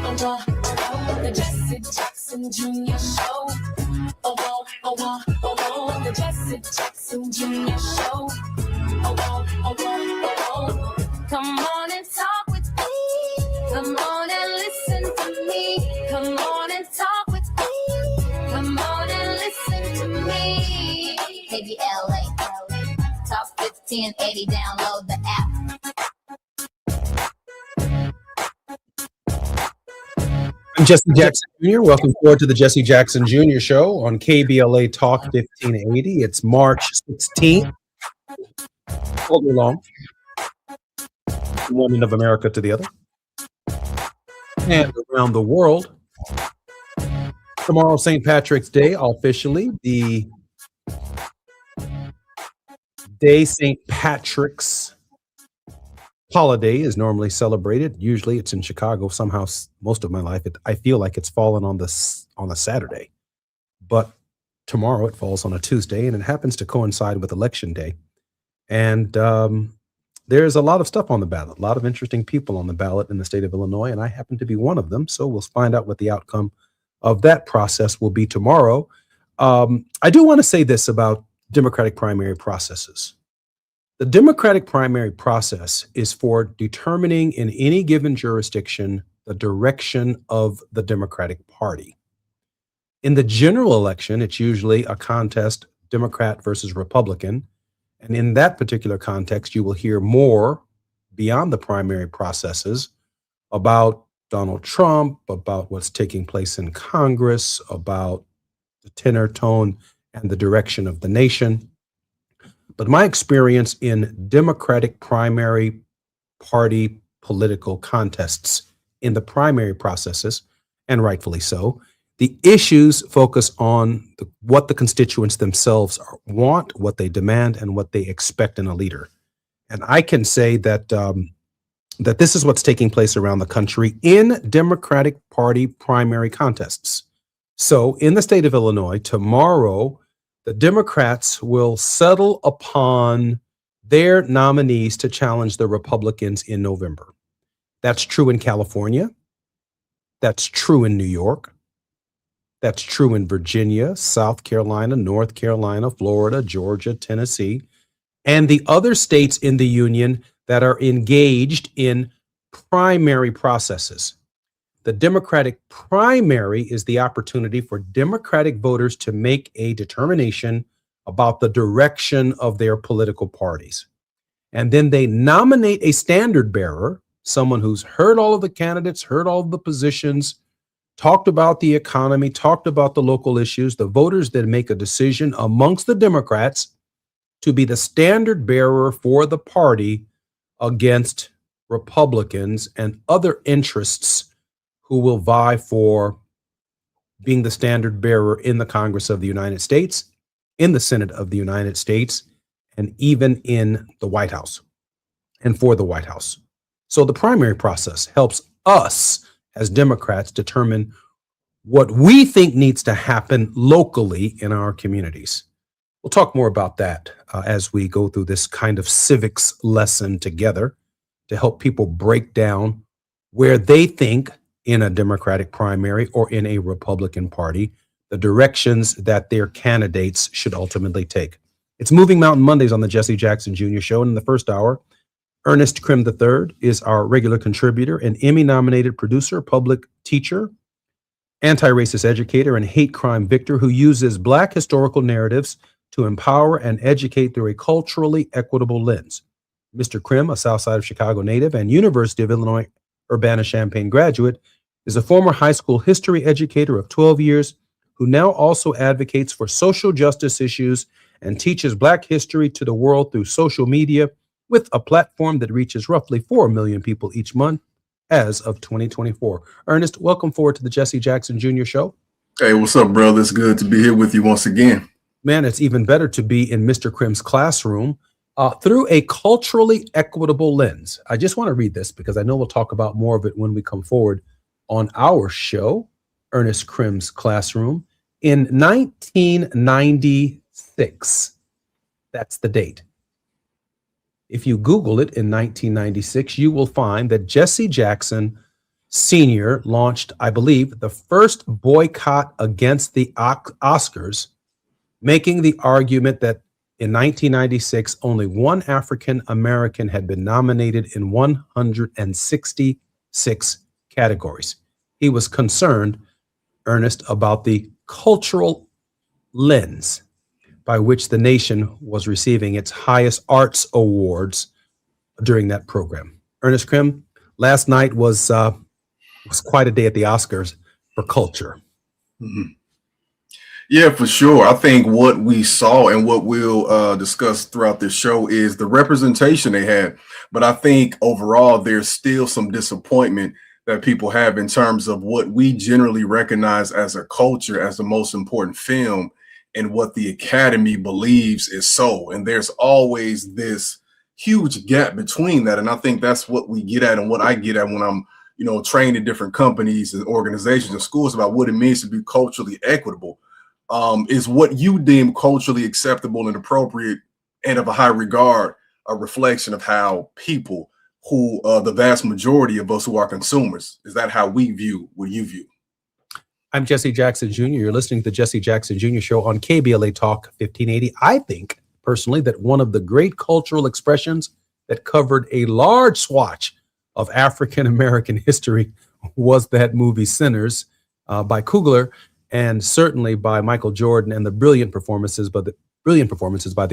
The Jesse Jackson Jr. Show. The Jesse Jackson Jr. Show. Come on and talk with me. Come on and listen to me. Come on and talk with me. Come on and listen to me. KBLA, Talk 1580, download the app. I'm Jesse Jackson Jr. Welcome forward to the Jesse Jackson Jr. Show on KBLA Talk 1580. It's March 16th. All day long. From one end of America to the other. And around the world. Tomorrow, St. Patrick's Day, officially. The day St. Patrick's holiday is normally celebrated. Usually it's in Chicago. Somehow, most of my life, I feel like it's fallen on a Saturday. But tomorrow it falls on a Tuesday, and it happens to coincide with Election Day. And there's a lot of stuff on the ballot, a lot of interesting people on the ballot in the state of Illinois, and I happen to be one of them. So we'll find out what the outcome of that process will be tomorrow. I do want to say this about Democratic primary processes. The Democratic primary process is for determining in any given jurisdiction the direction of the Democratic Party. In the general election, it's usually a contest, Democrat versus Republican. And in that particular context, you will hear more beyond the primary processes about Donald Trump, about what's taking place in Congress, about the tenor, tone, and the direction of the nation. But my experience in Democratic primary party political contests in the primary processes, and rightfully so, the issues focus on what the constituents themselves want, what they demand, and what they expect in a leader. And I can say that that this is what's taking place around the country in Democratic Party primary contests. So in the state of Illinois, tomorrow, the Democrats will settle upon their nominees to challenge the Republicans in November. That's true in California. That's true in New York. That's true in Virginia, South Carolina, North Carolina, Florida, Georgia, Tennessee, and the other states in the union that are engaged in primary processes. The Democratic primary is the opportunity for Democratic voters to make a determination about the direction of their political parties. And then they nominate a standard bearer, someone who's heard all of the candidates, heard all of the positions, talked about the economy, talked about the local issues. The voters then make a decision amongst the Democrats to be the standard bearer for the party against Republicans and other interests who will vie for being the standard bearer in the Congress of the United States, in the Senate of the United States, and even in the White House and for the White House. So the primary process helps us as Democrats determine what we think needs to happen locally in our communities. We'll talk more about that as we go through this kind of civics lesson together to help people break down where they think in a Democratic primary or in a Republican Party, the directions that their candidates should ultimately take. It's Moving Mountain Mondays on the Jesse Jackson Jr. Show. And in the first hour, Ernest Krim III is our regular contributor, an Emmy-nominated producer, public teacher, anti-racist educator, and hate crime victor who uses Black historical narratives to empower and educate through a culturally equitable lens. Mr. Krim, a South Side of Chicago native and University of Illinois Urbana-Champaign graduate, is a former high school history educator of 12 years who now also advocates for social justice issues and teaches Black history to the world through social media with a platform that reaches roughly 4 million people each month as of 2024. Ernest, welcome forward to the Jesse Jackson Jr. Show. Hey, what's up, brother? It's good to be here with you once again. Man, it's even better to be in Mr. Krim's classroom through a culturally equitable lens. I just want to read this because I know we'll talk about more of it when we come forward on our show, Ernest Krim's Classroom. In 1996, that's the date. If you Google it in 1996, you will find that Jesse Jackson Sr. launched, I believe, the first boycott against the Oscars, making the argument that in 1996, only one African American had been nominated in 166 categories. He was concerned, Ernest, about the cultural lens by which the nation was receiving its highest arts awards during that program. Ernest Krim, last night was quite a day at the Oscars for culture. Mm-hmm. Yeah, for sure. I think what we saw and what we'll discuss throughout this show is the representation they had. But I think overall, there's still some disappointment that people have in terms of what we generally recognize as a culture, as the most important film, and what the Academy believes is so. And there's always this huge gap between that. And I think that's what we get at and what I get at when I'm, trained in different companies and organizations and schools about what it means to be culturally equitable. Is what you deem culturally acceptable and appropriate and of a high regard a reflection of how people who the vast majority of us who are consumers, is that how we view what you view? I'm Jesse Jackson Jr. You're listening to the Jesse Jackson Jr. Show on KBLA Talk 1580. I think personally that one of the great cultural expressions that covered a large swatch of African-American history was that movie Sinners by Coogler, and certainly by Michael Jordan, and the brilliant performances by the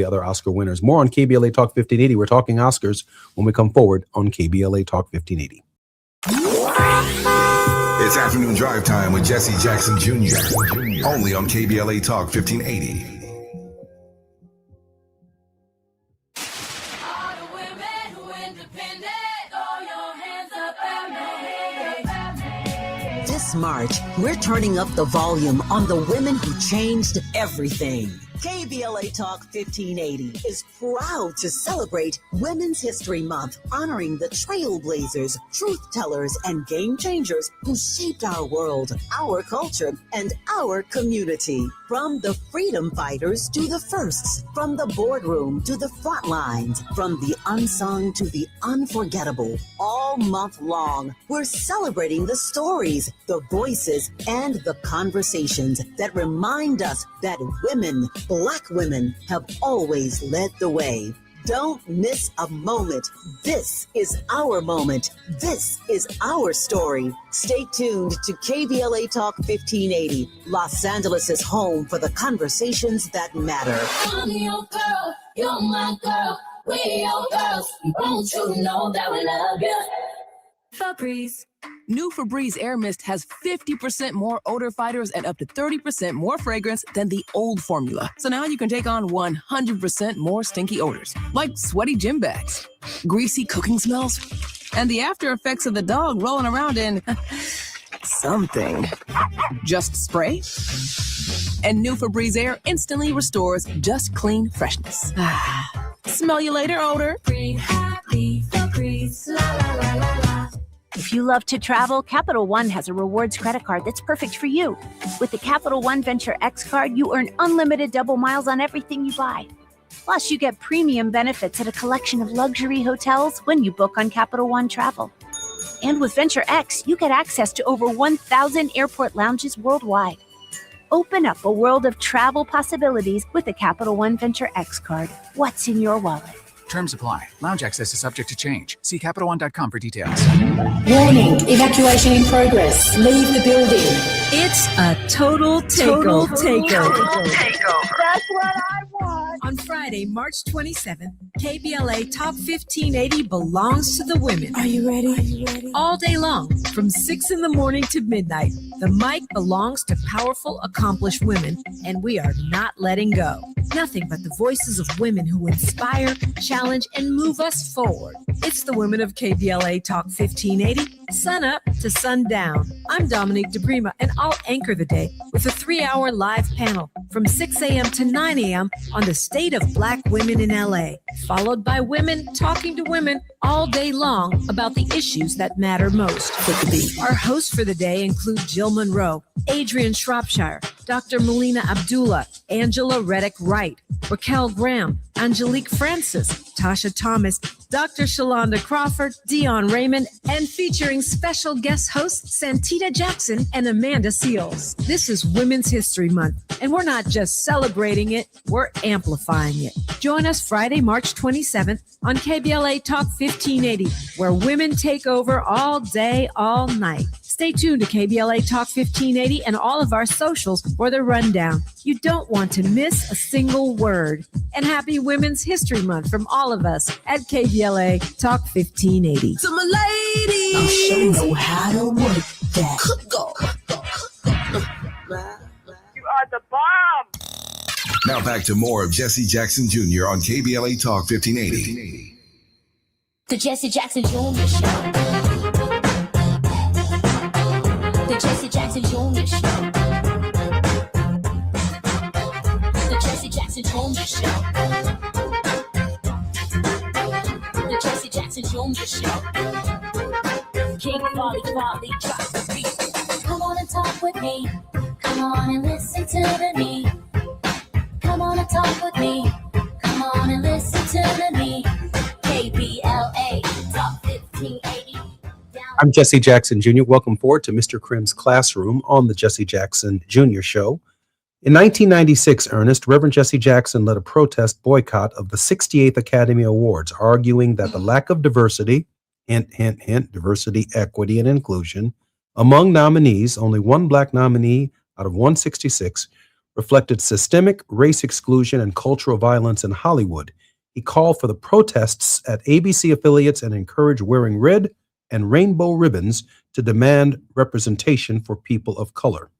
other Oscar winners. More on KBLA Talk 1580. We're talking Oscars when we come forward on KBLA Talk 1580. It's afternoon drive time with Jesse Jackson Jr. Only on KBLA Talk 1580. This March, we're turning up the volume on the women who changed everything. KBLA Talk 1580 is proud to celebrate Women's History Month, honoring the trailblazers, truth tellers, and game changers who shaped our world, our culture, and our community. From the freedom fighters to the firsts, from the boardroom to the front lines, from the unsung to the unforgettable, all month long, we're celebrating the stories, the voices, and the conversations that remind us that women, Black women, have always led the way. Don't miss a moment. This is our moment. This is our story. Stay tuned to KBLA Talk 1580, Los Angeles' home for the conversations that matter. I'm your girl, you're my girl, we're your girls. Won't you know that we love you? Febreze. New Febreze Air Mist has 50% more odor fighters and up to 30% more fragrance than the old formula. So now you can take on 100% more stinky odors, like sweaty gym bags, greasy cooking smells, and the after effects of the dog rolling around in something. Just spray, and new Febreze Air instantly restores just clean freshness. Smell you later, odor. Free, happy, Febreze, la la la la la. If you love to travel, Capital One has a rewards credit card that's perfect for you. With the Capital One Venture X card, you earn unlimited double miles on everything you buy. Plus, you get premium benefits at a collection of luxury hotels when you book on Capital One Travel. And with Venture X, you get access to over 1,000 airport lounges worldwide. Open up a world of travel possibilities with the Capital One Venture X card. What's in your wallet? Terms apply. Lounge access is subject to change. See CapitalOne.com for details. Warning, evacuation in progress. Leave the building. It's a total takeover. That's what I want. On Friday, March 27th, KBLA Talk 1580 belongs to the women. Are you ready? All day long, from 6 in the morning to midnight, the mic belongs to powerful, accomplished women, and we are not letting go. Nothing but the voices of women who inspire, challenge, and move us forward. It's the women of KBLA Talk 1580, sun up to sundown. I'm Dominique DeBrima, and I'll anchor the day with a 3-hour live panel from 6 a.m. to 9 a.m. on the state of Black women in LA, followed by women talking to women all day long about the issues that matter most. Our hosts for the day include Jill Monroe, Adrian Shropshire, Dr. Melina Abdullah, Angela Reddick Wright, Raquel Graham, Angelique Francis, Tasha Thomas, Dr. Shalonda Crawford, Dion Raymond, and featuring special guest hosts Santita Jackson and Amanda Seals. This is Women's History Month, and we're not just celebrating it, we're amplifying it. Join us Friday, March 27th on KBLA Talk 1580, where women take over all day, all night. Stay tuned to KBLA Talk 1580 and all of our socials for the rundown. You don't want to miss a single word. And happy Women's History Month from all of us at KBLA Talk 1580. To my ladies, I'll show you how to work that. You are the bomb. Now back to more of Jesse Jackson Jr. on KBLA Talk 1580. The Jesse Jackson Jr. Show. The Jesse Jackson Jr. Show. The Jesse Jackson Jr. Show. The Jesse Jackson Jr. Show. King Volley, drop the beat. Come on and talk with me. Come on and listen to me. Come on and talk with me. Come on and listen to me. KBLA Talk 1580. I'm Jesse Jackson Jr. Welcome forward to Mr. Krim's Classroom on the Jesse Jackson Jr. Show. In 1996, Ernest, Reverend Jesse Jackson led a protest boycott of the 68th Academy Awards, arguing that the lack of diversity, hint, hint, hint, diversity, equity, and inclusion, among nominees, only one black nominee out of 166, reflected systemic race exclusion and cultural violence in Hollywood. He called for the protests at ABC affiliates and encouraged wearing red and rainbow ribbons to demand representation for people of color.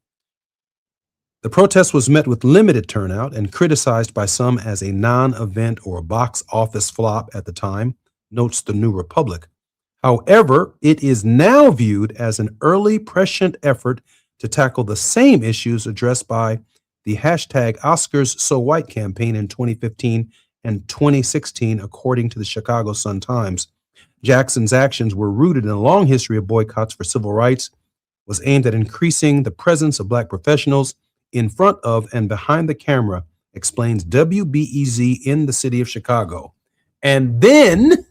The protest was met with limited turnout and criticized by some as a non-event or a box office flop at the time, notes the New Republic. However, it is now viewed as an early prescient effort to tackle the same issues addressed by the hashtag Oscars So White campaign in 2015 and 2016, according to the Chicago Sun-Times. Jackson's actions were rooted in a long history of boycotts for civil rights, was aimed at increasing the presence of black professionals in front of and behind the camera, explains WBEZ in the city of Chicago. And then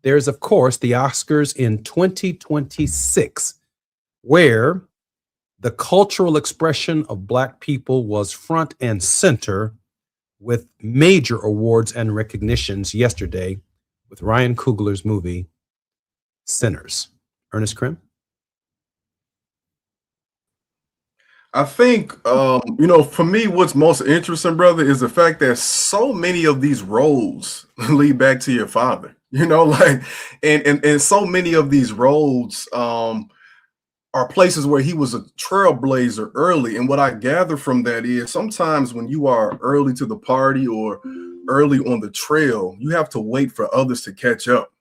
there's, of course, the Oscars in 2026, where the cultural expression of black people was front and center with major awards and recognitions yesterday with Ryan Coogler's movie, Sinners. Ernest Krim? I think, for me, what's most interesting, brother, is the fact that so many of these roles lead back to your father, and so many of these roles are places where he was a trailblazer early. And what I gather from that is sometimes when you are early to the party or early on the trail, you have to wait for others to catch up.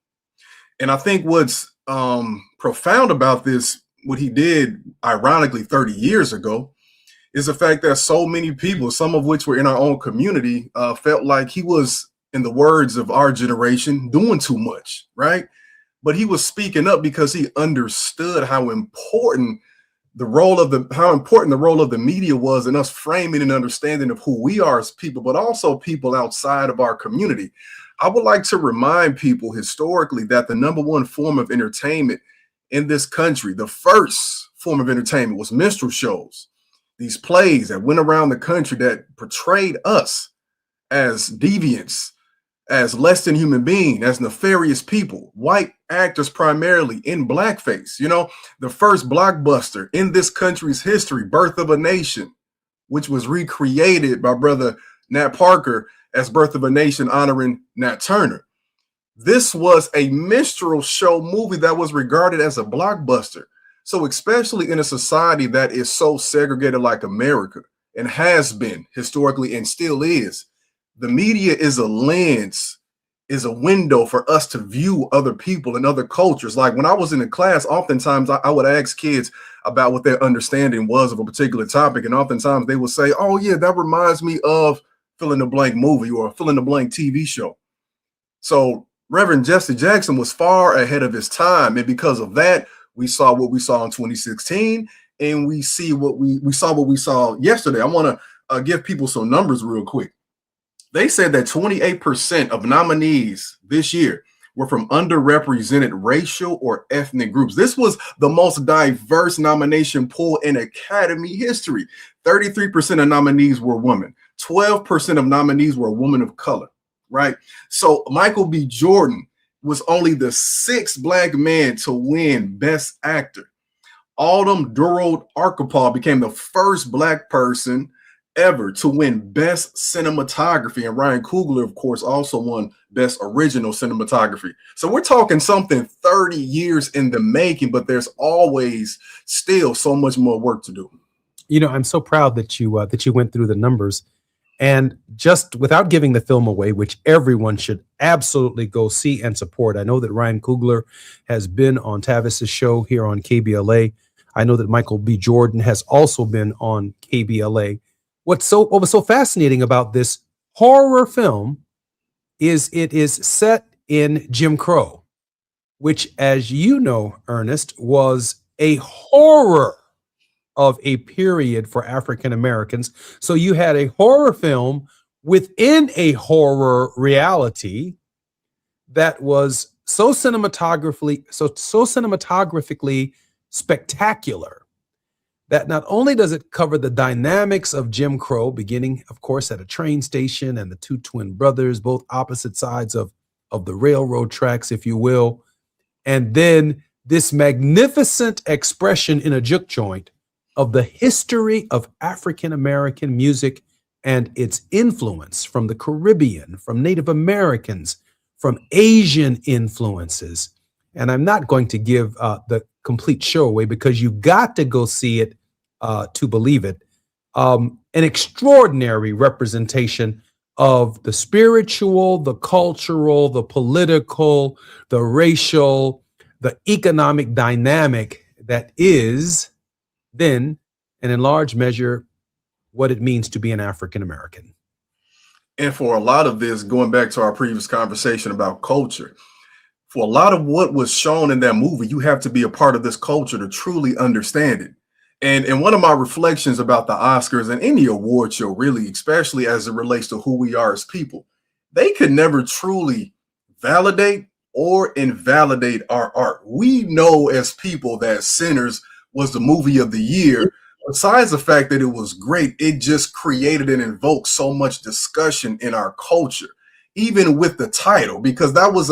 And I think what's profound about this, what he did, ironically, 30 years ago, is the fact that so many people, some of which were in our own community, felt like he was, in the words of our generation, doing too much, right? But he was speaking up because he understood how important the role of the media was in us framing an understanding of who we are as people, but also people outside of our community. I would like to remind people historically that the number one form of entertainment in this country, the first form of entertainment, was minstrel shows. These plays that went around the country that portrayed us as deviants, as less than human beings, as nefarious people, white actors primarily in blackface. The first blockbuster in this country's history, Birth of a Nation, which was recreated by brother Nat Parker as Birth of a Nation, honoring Nat Turner. This was a minstrel show movie that was regarded as a blockbuster. So especially in a society that is so segregated like America, and has been historically and still is, the media is a lens, is a window for us to view other people and other cultures. Like when I was in the class, oftentimes I would ask kids about what their understanding was of a particular topic. And oftentimes they would say, oh yeah, that reminds me of fill in the blank movie or fill in the blank TV show. So Reverend Jesse Jackson was far ahead of his time. And because of that, we saw what we saw in 2016. and we see what we saw yesterday. I want to give people some numbers real quick. They said that 28% of nominees this year were from underrepresented racial or ethnic groups. This was the most diverse nomination pool in Academy history. 33% of nominees were women. 12% of nominees were women of color, right? So Michael B. Jordan was only the 6th Black man to win Best Actor. Autumn Durrell Archipel became the first Black person ever to win Best Cinematography. And Ryan Coogler, of course, also won Best Original Cinematography. So we're talking something 30 years in the making, but there's always still so much more work to do. You know, I'm so proud that you went through the numbers. And just without giving the film away, which everyone should absolutely go see and support. I know that Ryan Coogler has been on Tavis's show here on KBLA. I know that Michael B. Jordan has also been on KBLA. What was so fascinating about this horror film is it is set in Jim Crow, which, as you know, Ernest, was a horror of a period for African Americans. So you had a horror film within a horror reality that was so cinematographically spectacular that not only does it cover the dynamics of Jim Crow, beginning, of course, at a train station and the two twin brothers, both opposite sides of the railroad tracks, if you will, and then this magnificent expression in a juke joint of the history of African American music and its influence from the Caribbean, from Native Americans, from Asian influences. And I'm not going to give the complete show away because you got to go see it to believe it. An extraordinary representation of the spiritual, the cultural, the political, the racial, the economic dynamic that is then, and in large measure, what it means to be an African American. And for a lot of this, going back to our previous conversation about culture, for a lot of what was shown in that movie, you have to be a part of this culture to truly understand it. And one of my reflections about the Oscars and any award show, really, especially as it relates to who we are as people, they could never truly validate or invalidate our art. We know as people that Sinners was the movie of the year. Besides the fact that it was great, it just created and invoked so much discussion in our culture, even with the title, because that was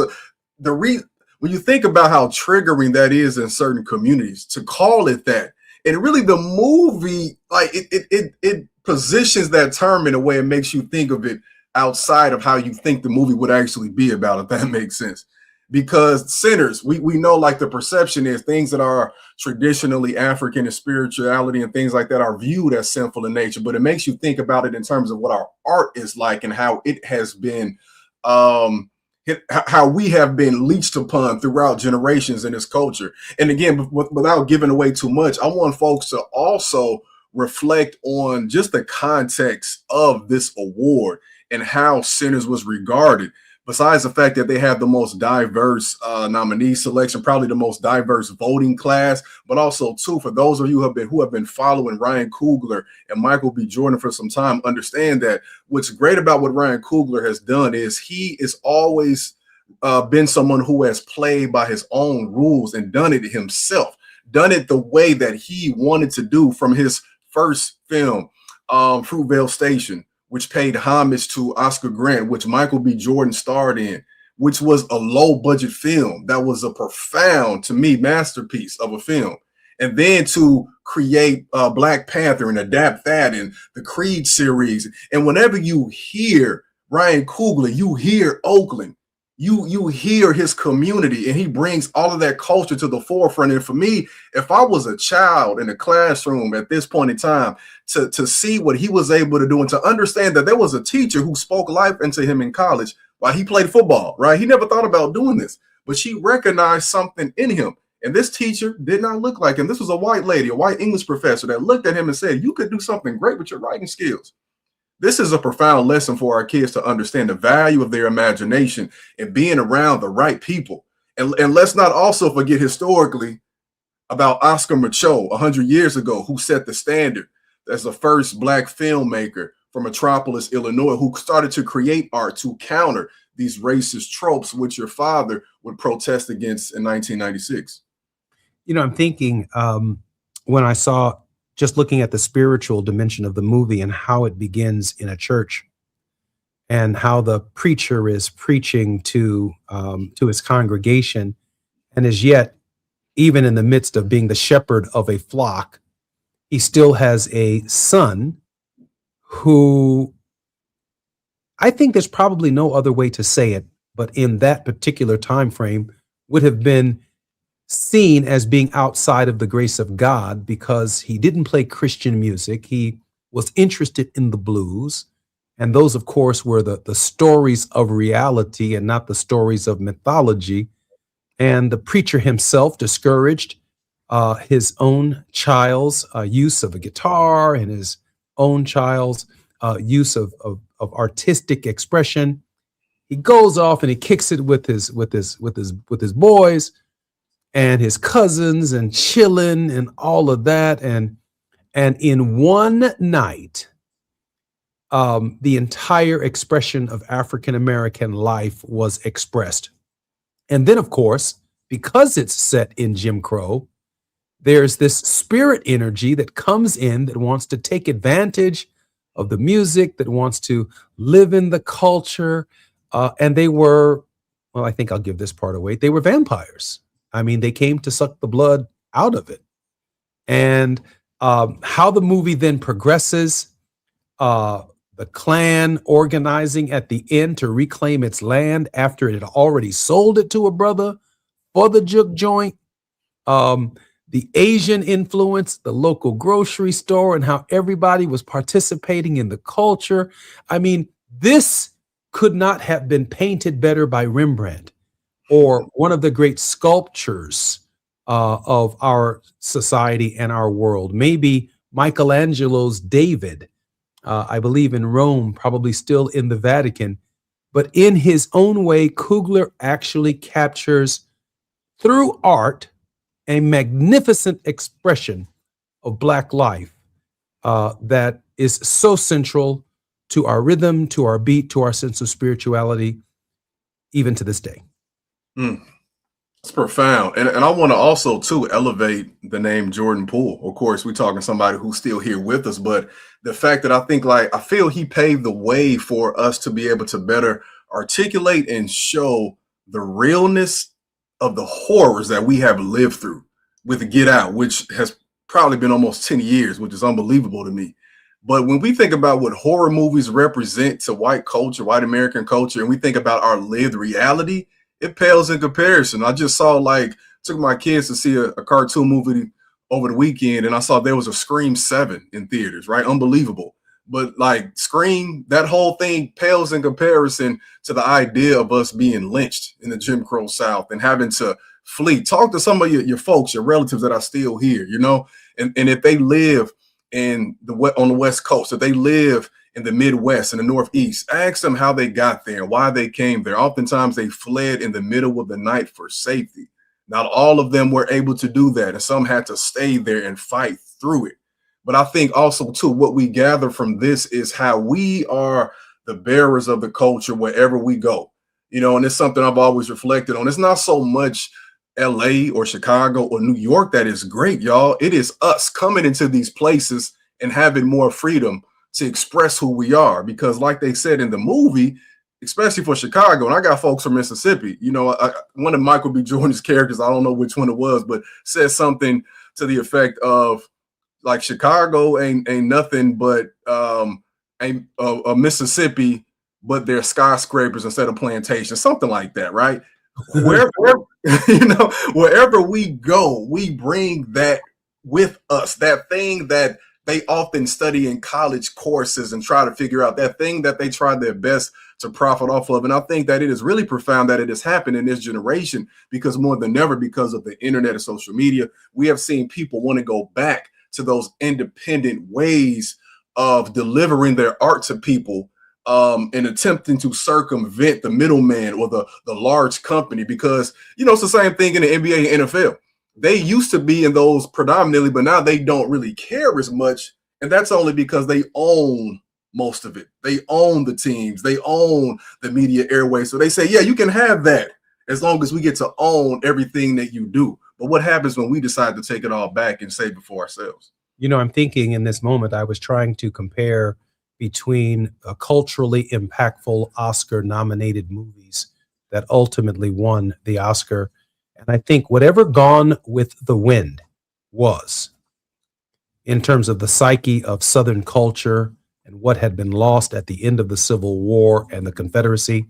when you think about how triggering that is in certain communities to call it that. And really the movie, like it positions that term in a way it makes you think of it outside of how you think the movie would actually be about, if that makes sense. Because Sinners, we know, like, the perception is things that are traditionally African and spirituality and things like that are viewed as sinful in nature, but it makes you think about it in terms of what our art is like and how it has been, how we have been leached upon throughout generations in this culture. And again, without giving away too much, I want folks to also reflect on just the context of this award and how Sinners was regarded. Besides the fact that they have the most diverse nominee selection, probably the most diverse voting class, but also too, for those of you who have been following Ryan Coogler and Michael B. Jordan for some time, understand that what's great about what Ryan Coogler has done is he is always been someone who has played by his own rules and done it himself, done it the way that he wanted to do from his first film, Fruitvale Station, which paid homage to Oscar Grant, which Michael B. Jordan starred in, which was a low-budget film that was a profound, to me, masterpiece of a film. And then to create Black Panther and adapt that in the Creed series. And whenever you hear Ryan Coogler, you hear Oakland, you hear his community, and he brings all of that culture to the forefront. And for me, if I was a child in a classroom at this point in time, to see what he was able to do and to understand that there was a teacher who spoke life into him in college while he played football, right? He never thought about doing this, but she recognized something in him. And this teacher did not look like him. This was a white lady, a white English professor that looked at him and said, you could do something great with your writing skills. This is a profound lesson for our kids to understand the value of their imagination and being around the right people. And let's not also forget, historically, about Oscar Macho 100 years ago, who set the standard as the first Black filmmaker from Metropolis, Illinois, who started to create art to counter these racist tropes, which your father would protest against in 1996. I'm thinking when I saw, just looking at the spiritual dimension of the movie and how it begins in a church and how the preacher is preaching to his congregation, and as yet, even in the midst of being the shepherd of a flock, he still has a son who, I think there's probably no other way to say it, but in that particular time frame would have been seen as being outside of the grace of God because he didn't play Christian music. He was interested in the blues. And those, of course, were the stories of reality and not the stories of mythology. And the preacher himself discouraged his own child's use of a guitar and his own child's use of artistic expression. He goes off and he kicks it with his boys and his cousins and chilling and all of that. And in one night, the entire expression of African-American life was expressed. And then, of course, because it's set in Jim Crow, there's this spirit energy that comes in that wants to take advantage of the music, that wants to live in the culture. And they were, well, I think I'll give this part away. They were vampires. I mean, they came to suck the blood out of it. And how the movie then progresses, the Klan organizing at the end to reclaim its land after it had already sold it to a brother for the juke joint, the Asian influence, the local grocery store, and how everybody was participating in the culture. I mean, this could not have been painted better by Rembrandt or one of the great sculptures of our society and our world. Maybe Michelangelo's David, I believe in Rome, probably still in the Vatican. But in his own way, Coogler actually captures, through art, a magnificent expression of Black life that is so central to our rhythm, to our beat, to our sense of spirituality, even to this day. It's profound. And I want to also, too, elevate the name Jordan Poole. Of course, we're talking somebody who's still here with us, but the fact that I feel he paved the way for us to be able to better articulate and show the realness of the horrors that we have lived through with Get Out, which has probably been almost 10 years, which is unbelievable to me. But when we think about what horror movies represent to white culture, white American culture, and we think about our lived reality, it pales in comparison. I just saw, took my kids to see a cartoon movie over the weekend, and I saw there was a Scream 7 in theaters, right? Unbelievable. But Scream, that whole thing pales in comparison to the idea of us being lynched in the Jim Crow South and having to flee. Talk to some of your folks, your relatives that are still here, and if they live on the West Coast, if they live in the Midwest and the Northeast, ask them how they got there, why they came there. Oftentimes they fled in the middle of the night for safety. Not all of them were able to do that, and some had to stay there and fight through it. But I think also, too, what we gather from this is how we are the bearers of the culture wherever we go. And it's something I've always reflected on. It's not so much LA or Chicago or New York that is great, y'all. It is us coming into these places and having more freedom to express who we are. Because like they said in the movie, especially for Chicago, and I got folks from Mississippi, one of Michael B. Jordan's characters, I don't know which one it was, but said something to the effect of, Chicago ain't nothing but a Mississippi, but they're skyscrapers instead of plantations, something like that, right? Wherever we go, we bring that with us, that thing that they often study in college courses and try to figure out, that thing that they try their best to profit off of. And I think that it is really profound that it has happened in this generation, because more than ever, because of the internet and social media, we have seen people want to go back to those independent ways of delivering their art to people, and attempting to circumvent the middleman or the large company, because, it's the same thing in the NBA and NFL. they used to be in those predominantly, but now they don't really care as much. And that's only because they own most of it. They own the teams. They own the media airways. So they say, yeah, you can have that as long as we get to own everything that you do. But what happens when we decide to take it all back and save it for ourselves? You know, I'm thinking in this moment, I was trying to compare between culturally impactful Oscar-nominated movies that ultimately won the Oscar. And I think whatever Gone with the Wind was, in terms of the psyche of Southern culture and what had been lost at the end of the Civil War and the Confederacy,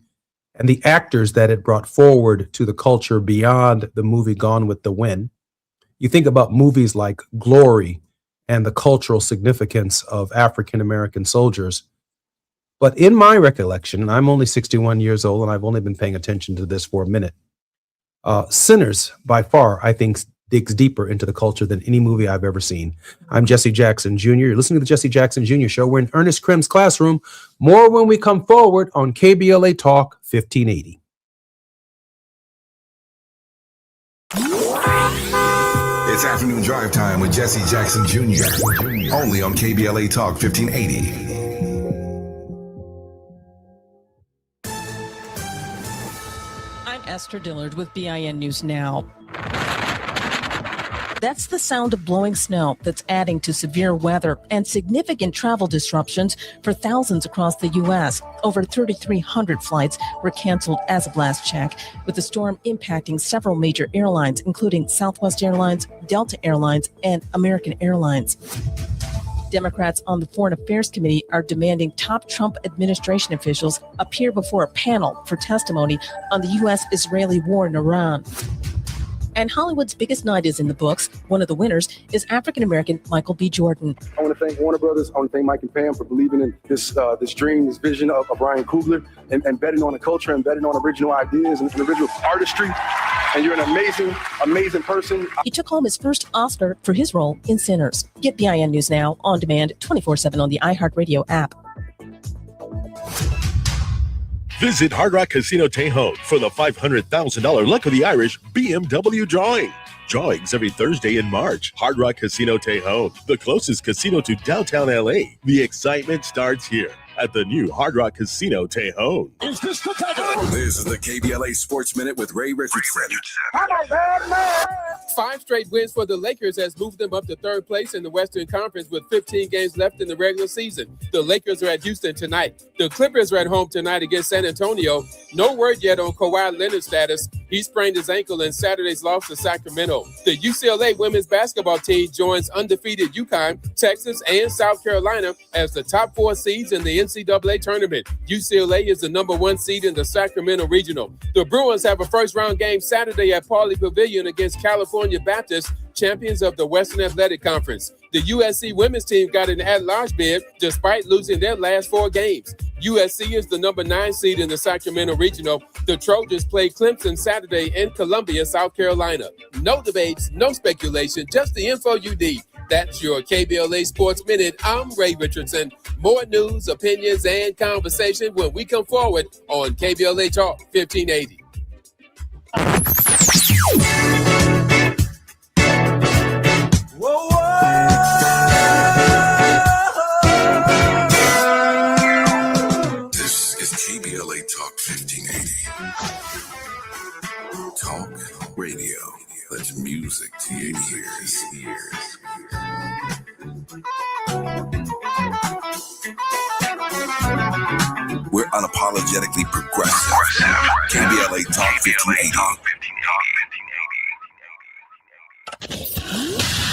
and the actors that it brought forward to the culture beyond the movie Gone with the Wind. You think about movies like Glory and the cultural significance of African-American soldiers. But in my recollection, and I'm only 61 years old, and I've only been paying attention to this for a minute, Sinners, by far, I think, digs deeper into the culture than any movie I've ever seen. I'm Jesse Jackson Jr. You're listening to the Jesse Jackson Jr. Show. We're in Ernest Krim's classroom. More when we come forward on KBLA Talk 1580. It's afternoon drive time with Jesse Jackson Jr. Only on KBLA Talk 1580. I'm Esther Dillard with BIN News Now. That's the sound of blowing snow that's adding to severe weather and significant travel disruptions for thousands across the U.S. Over 3,300 flights were canceled as of last check, with the storm impacting several major airlines, including Southwest Airlines, Delta Airlines, and American Airlines. Democrats on the Foreign Affairs Committee are demanding top Trump administration officials appear before a panel for testimony on the U.S.-Israeli war in Iran. And Hollywood's biggest night is in the books. One of the winners is African-American Michael B. Jordan. I want to thank Warner Brothers. I want to thank Mike and Pam for believing in this dream, this vision of Ryan Coogler, and betting on the culture and betting on original ideas and original artistry. And you're an amazing person. He took home his first Oscar for his role in Sinners. Get BIN News Now on demand 24/7 on the iHeartRadio app. Visit Hard Rock Casino Tejon for the $500,000 Luck of the Irish BMW drawing. Drawings every Thursday in March. Hard Rock Casino Tejon, the closest casino to downtown LA. The excitement starts here at the new Hard Rock Casino Tejon. Is this the time? This is the KBLA Sports Minute with Ray Richardson. I'm a bad man. 5 straight wins for the Lakers has moved them up to third place in the Western Conference with 15 games left in the regular season. The Lakers are at Houston tonight. The Clippers are at home tonight against San Antonio. No word yet on Kawhi Leonard's status. He sprained his ankle in Saturday's loss to Sacramento. The UCLA women's basketball team joins undefeated UConn, Texas, and South Carolina as the top 4 seeds in the NCAA tournament. UCLA is the number 1 seed in the Sacramento Regional. The Bruins have a first-round game Saturday at Pauley Pavilion against California Baptist, champions of the Western Athletic Conference. The USC women's team got an at-large bid despite losing their last 4 games. USC is the number 9 seed in the Sacramento Regional. The Trojans play Clemson Saturday in Columbia, South Carolina. No debates, no speculation, just the info you need. That's your KBLA Sports Minute. I'm Ray Richardson. More news, opinions, and conversation when we come forward on KBLA Talk 1580. Whoa, whoa. This is KBLA Talk 1580. Talk radio. That's music to your ears. We're unapologetically progressive. KBLA Talk 1580.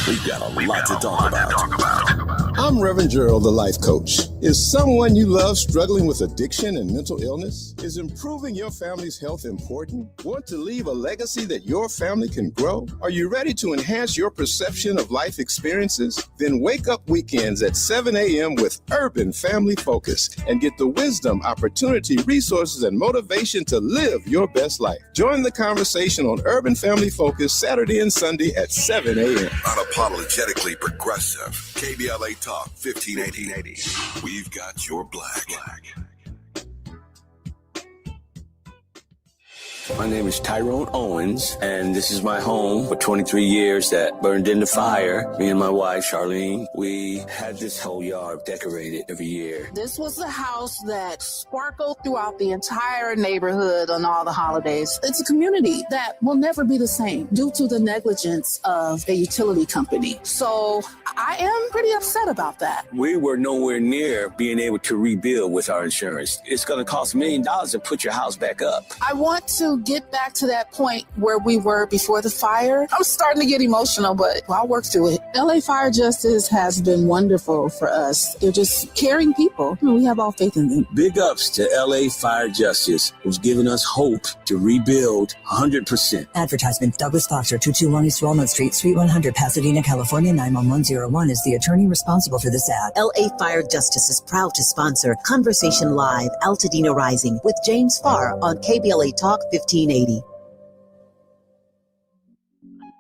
We've got a lot to talk about. I'm Reverend Gerald, the life coach. Is someone you love struggling with addiction and mental illness? Is improving your family's health important? Want to leave a legacy that your family can grow? Are you ready to enhance your perception of life experiences? Then wake up weekends at 7 a.m. with Urban Family Focus and get the wisdom, opportunity, resources, and motivation to live your best life. Join the conversation on Urban Family Focus Saturday and Sunday at 7 a.m. Unapologetically progressive. KBLA Talk 1580. We've got your black. My name is Tyrone Owens, and this is my home for 23 years that burned in the fire. Me and my wife, Charlene, we had this whole yard decorated every year. This was a house that sparkled throughout the entire neighborhood on all the holidays. It's a community that will never be the same due to the negligence of a utility company. So I am pretty upset about that. We were nowhere near being able to rebuild with our insurance. It's going to cost $1 million to put your house back up. I want to get back to that point where we were before the fire. I'm starting to get emotional, but I'll work through it. LA Fire Justice has been wonderful for us. They're just caring people. We have all faith in them. Big ups to LA Fire Justice, who's given us hope to rebuild 100%. Advertisement. Douglas Foster, 221 East Walnut Street, Suite 100, Pasadena, California, 91101 is the attorney responsible for this ad. LA Fire Justice is proud to sponsor Conversation Live, Altadena Rising with James Farr on KBLA Talk 1580.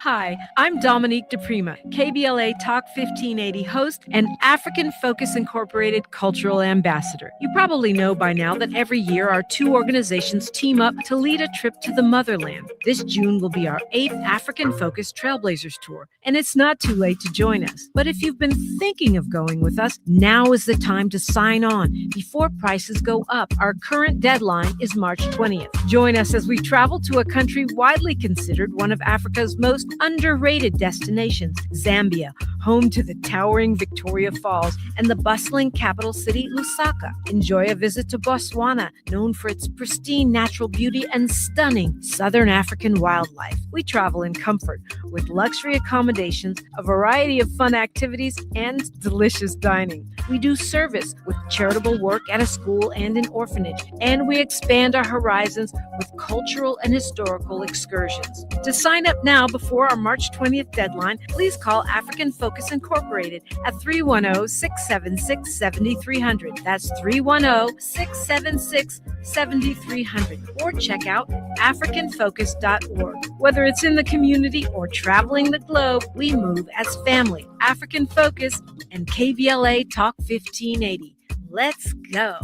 Hi, I'm Dominique DePrima, KBLA Talk 1580 host and African Focus Incorporated cultural ambassador. You probably know by now that every year our two organizations team up to lead a trip to the motherland. This June will be our 8th African Focus Trailblazers Tour, and it's not too late to join us. But if you've been thinking of going with us, now is the time to sign on before prices go up. Our current deadline is March 20th. Join us as we travel to a country widely considered one of Africa's most underrated destinations, Zambia, home to the towering Victoria Falls and the bustling capital city, Lusaka. Enjoy a visit to Botswana, known for its pristine natural beauty and stunning Southern African wildlife. We travel in comfort with luxury accommodations, a variety of fun activities, and delicious dining. We do service with charitable work at a school and an orphanage, and we expand our horizons with cultural and historical excursions. To sign up now before our March 20th deadline, please call African Focus Incorporated at 310-676-7300. That's 310-676-7300. Or check out africanfocus.org. Whether it's in the community or traveling the globe, we move as family. African Focus and KBLA Talk 1580. Let's go.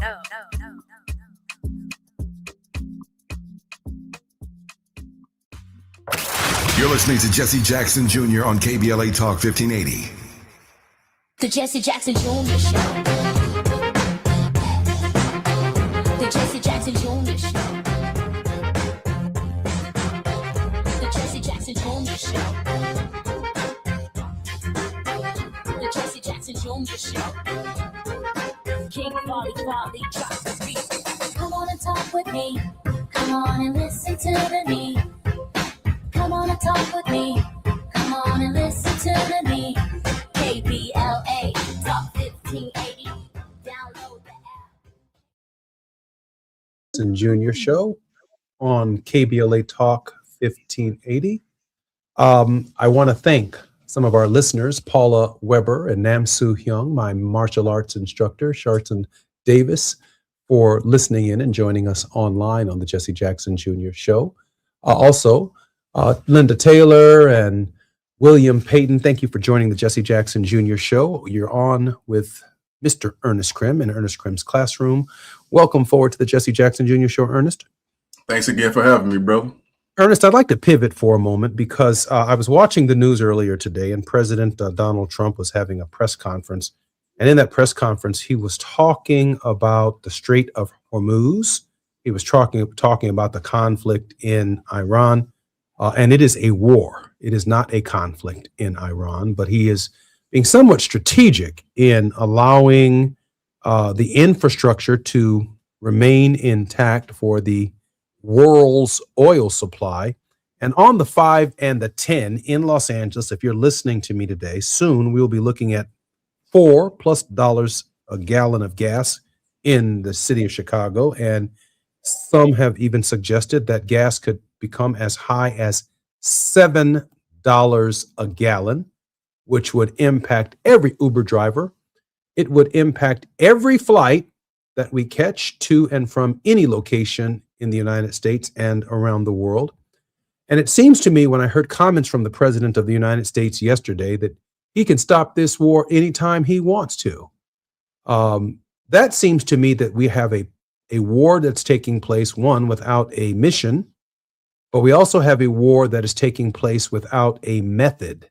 You're listening to Jesse Jackson Jr. on KBLA Talk 1580. The Jesse Jackson Jr. Show. The Jesse Jackson Jr. Show. The Jesse Jackson Jr. Show. The Jesse Jackson Jr. Show. King Quality drop the beat. Come on and talk with me. Come on and listen to me. Come on and talk with me. Come on and listen to me. KBLA Talk 1580. Download the app. And Junior Show on KBLA Talk 1580. I want to thank some of our listeners, Paula Weber and Nam Soo Hyung, my martial arts instructor, Sharton Davis, for listening in and joining us online on the Jesse Jackson Jr. Show. Also, Linda Taylor and William Payton, thank you for joining the Jesse Jackson Jr. Show. You're on with Mr. Ernest Krim in Ernest Krim's classroom. Welcome forward to the Jesse Jackson Jr. Show, Ernest. Thanks again for having me, bro. Ernest, I'd like to pivot for a moment because I was watching the news earlier today, and President Donald Trump was having a press conference. And in that press conference, he was talking about the Strait of Hormuz. He was talking about the conflict in Iran. And it is a war. It is not a conflict in Iran, but he is being somewhat strategic in allowing the infrastructure to remain intact for the world's oil supply. And on the 5 and the 10 in Los Angeles, if you're listening to me today, soon we'll be looking at $4+ a gallon of gas in the city of Chicago. And some have even suggested that gas could become as high as $7 a gallon, which would impact every Uber driver. It would impact every flight that we catch to and from any location in the United States and around the world. And it seems to me, when I heard comments from the President of the United States yesterday, that he can stop this war anytime he wants to. That seems to me that we have a war that's taking place, one, without a mission, But we also have a war that is taking place without a method.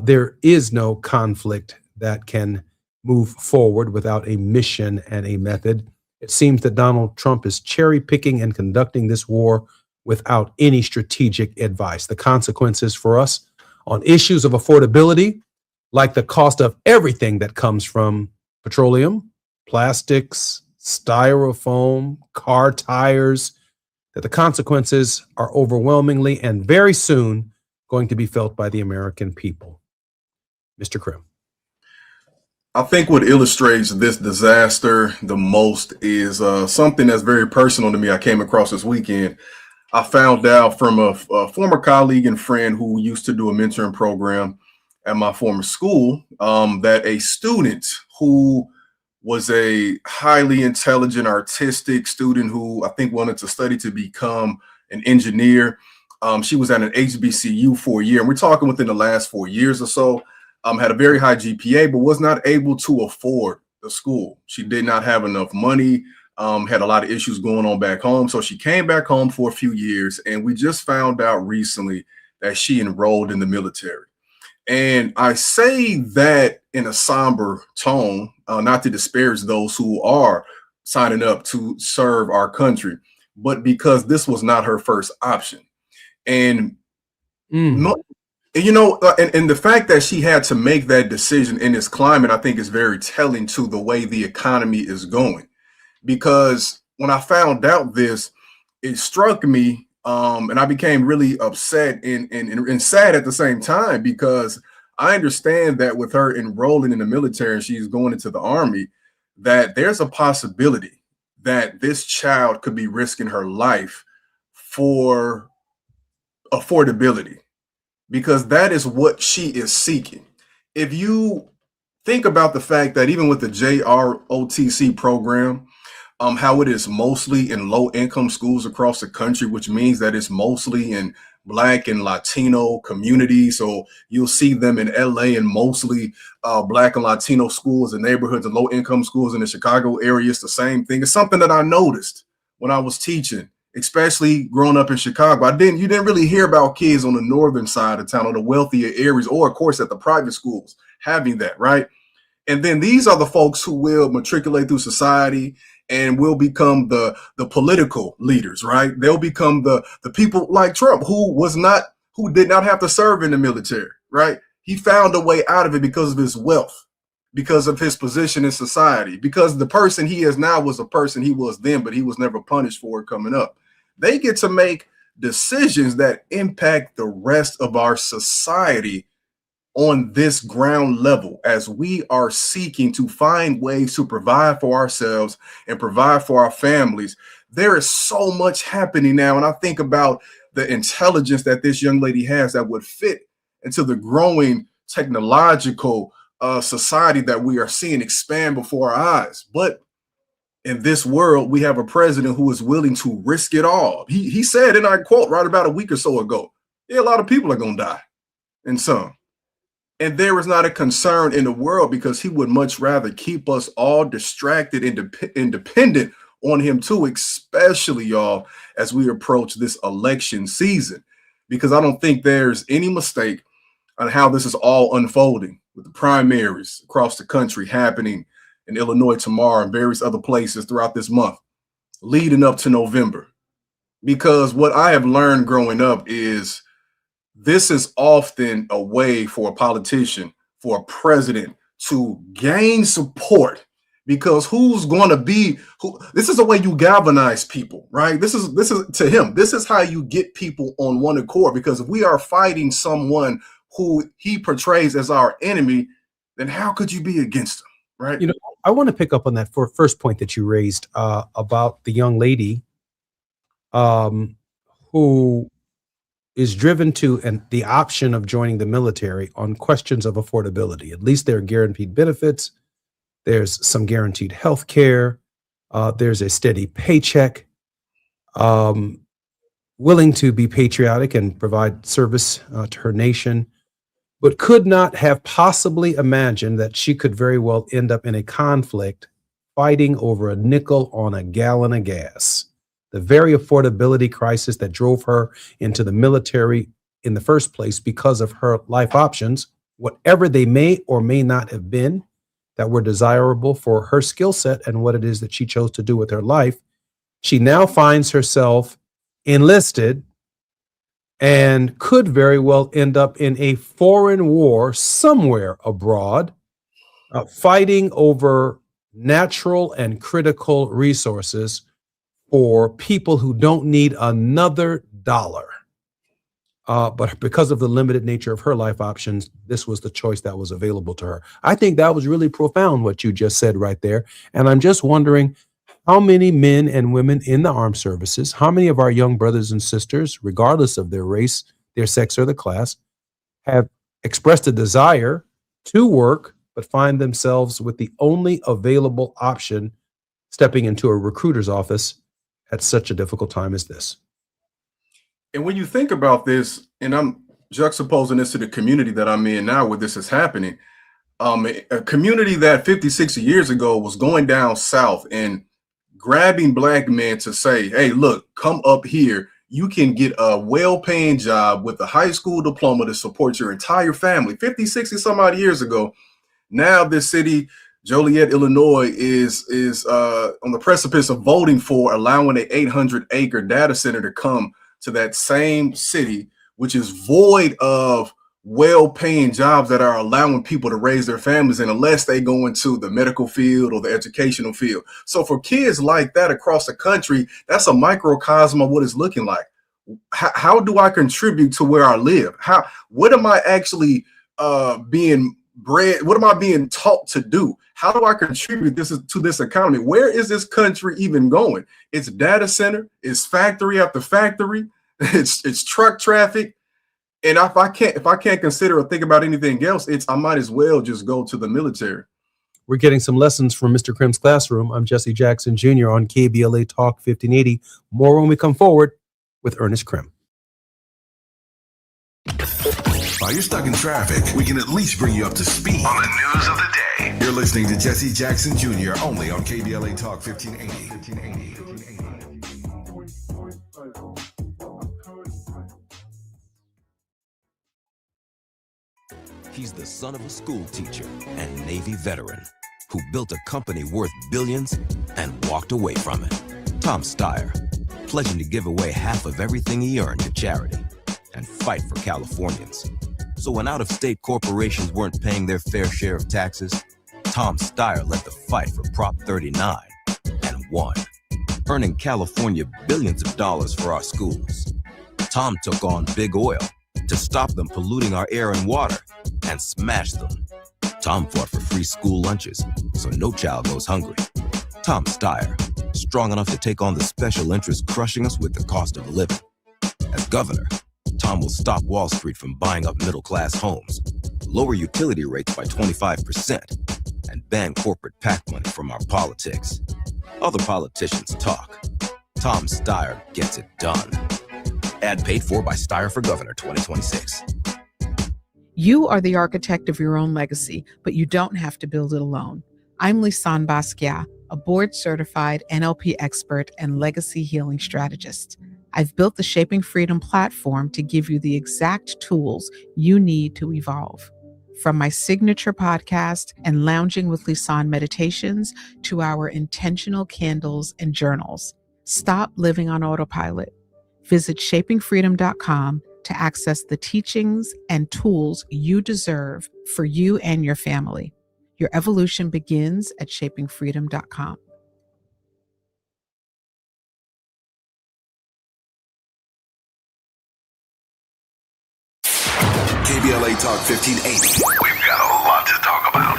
There is no conflict that can move forward without a mission and a method. It seems that Donald Trump is cherry picking and conducting this war without any strategic advice. The consequences for us on issues of affordability, like the cost of everything that comes from petroleum, plastics, styrofoam, car tires, that the consequences are overwhelmingly and very soon going to be felt by the American people. Mr. Krim. I think what illustrates this disaster the most is something that's very personal to me. I came across this weekend. I found out from a former colleague and friend who used to do a mentoring program at my former school that a student who was a highly intelligent, artistic student who I think wanted to study to become an engineer. She was at an HBCU for a year, and we're talking within the last 4 years or so. Had a very high GPA, but was not able to afford the school. She did not have enough money, had a lot of issues going on back home. So she came back home for a few years, and we just found out recently that she enrolled in the military. And I say that in a somber tone, not to disparage those who are signing up to serve our country, but because this was not her first option. And you know, and the fact that she had to make that decision in this climate, I think is very telling to the way the economy is going. Because when I found out this, it struck me, and I became really upset and sad at the same time, because I understand that with her enrolling in the military and she's going into the Army, that there's a possibility that this child could be risking her life for affordability, because that is what she is seeking. If you think about the fact that even with the JROTC program, how it is mostly in low-income schools across the country, which means that it's mostly in Black and Latino communities. So you'll see them in LA and mostly Black and Latino schools and neighborhoods and low-income schools in the Chicago area. It's the same thing. It's something that I noticed when I was teaching, especially growing up in Chicago. You didn't really hear about kids on the northern side of town or the wealthier areas, or of course at the private schools having that, right? And then these are the folks who will matriculate through society and will become the political leaders, right? They'll become the people like Trump, who did not have to serve in the military, right? He found a way out of it because of his wealth, because of his position in society, because the person he is now was a person he was then, but he was never punished for it coming up. They get to make decisions that impact the rest of our society on this ground level, as we are seeking to find ways to provide for ourselves and provide for our families. There is so much happening now. And I think about the intelligence that this young lady has that would fit into the growing technological society that we are seeing expand before our eyes. But in this world, we have a president who is willing to risk it all. He said, and I quote, right about a week or so ago, yeah, a lot of people are going to die, and some. And there is not a concern in the world, because he would much rather keep us all distracted and dependent on him too, especially, y'all, as we approach this election season. Because I don't think there's any mistake on how this is all unfolding, with the primaries across the country happening in Illinois tomorrow and various other places throughout this month, leading up to November. Because what I have learned growing up is this is often a way for a politician, for a president, to gain support, because who's going to be who? This is a way you galvanize people, right? This is to him. This is how you get people on one accord, because if we are fighting someone who he portrays as our enemy, then how could you be against him, right? You know, I want to pick up on that first point that you raised about the young lady who is driven to the option of joining the military on questions of affordability. At least there are guaranteed benefits. There's some guaranteed health care. There's a steady paycheck. Willing to be patriotic and provide service to her nation, but could not have possibly imagined that she could very well end up in a conflict fighting over a nickel on a gallon of gas. the very affordability crisis that drove her into the military in the first place because of her life options, whatever they may or may not have been that were desirable for her skill set and what it is that she chose to do with her life. She now finds herself enlisted and could very well end up in a foreign war somewhere abroad, fighting over natural and critical resources for people who don't need another dollar. But because of the limited nature of her life options, this was the choice that was available to her. I think that was really profound, what you just said right there. And I'm just wondering how many men and women in the armed services, how many of our young brothers and sisters, regardless of their race, their sex, or the class, have expressed a desire to work, but find themselves with the only available option stepping into a recruiter's office at such a difficult time as this. And when you think about this, and I'm juxtaposing this to the community that I'm in now where this is happening, a community that 50, 60 years ago was going down south and grabbing black men to say, hey, look, come up here. You can get a well-paying job with a high school diploma to support your entire family. 50, 60 some odd years ago. Now this city, Joliet, Illinois, is on the precipice of voting for allowing an 800-acre data center to come to that same city, which is void of well-paying jobs that are allowing people to raise their families, and unless they go into the medical field or the educational field. So for kids like that across the country, that's a microcosm of what it's looking like. How do I contribute to where I live? What am I actually being bred? What am I being taught to do? How do I contribute to this economy? Where is this country even going? It's data center, it's factory after factory, it's truck traffic. And if I can't consider or think about anything else, I might as well just go to the military. We're getting some lessons from Mr. Krim's classroom. I'm Jesse Jackson Jr. on KBLA Talk 1580. More when we come forward with Ernest Krim. While you're stuck in traffic, we can at least bring you up to speed on the news of the day. You're listening to Jesse Jackson Jr. only on KBLA Talk 1580. He's the son of a school teacher and Navy veteran who built a company worth billions and walked away from it. Tom Steyer, pledging to give away half of everything he earned to charity and fight for Californians. So when out-of-state corporations weren't paying their fair share of taxes, Tom Steyer led the fight for Prop 39 and won, earning California billions of dollars for our schools. Tom took on big oil to stop them polluting our air and water and smash them. Tom fought for free school lunches so no child goes hungry. Tom Steyer, strong enough to take on the special interests crushing us with the cost of living. As governor, Tom will stop Wall Street from buying up middle-class homes, lower utility rates by 25%, and ban corporate PAC money from our politics. Other politicians talk. Tom Steyer gets it done. Ad paid for by Steyer for Governor 2026. You are the architect of your own legacy, but you don't have to build it alone. I'm Lisanne Basquiat, a board-certified NLP expert and legacy healing strategist. I've built the Shaping Freedom platform to give you the exact tools you need to evolve. From my signature podcast and Lounging with Lisanne meditations to our intentional candles and journals. Stop living on autopilot. Visit shapingfreedom.com to access the teachings and tools you deserve for you and your family. Your evolution begins at shapingfreedom.com. KBLA Talk 1580. We've got a lot to talk about.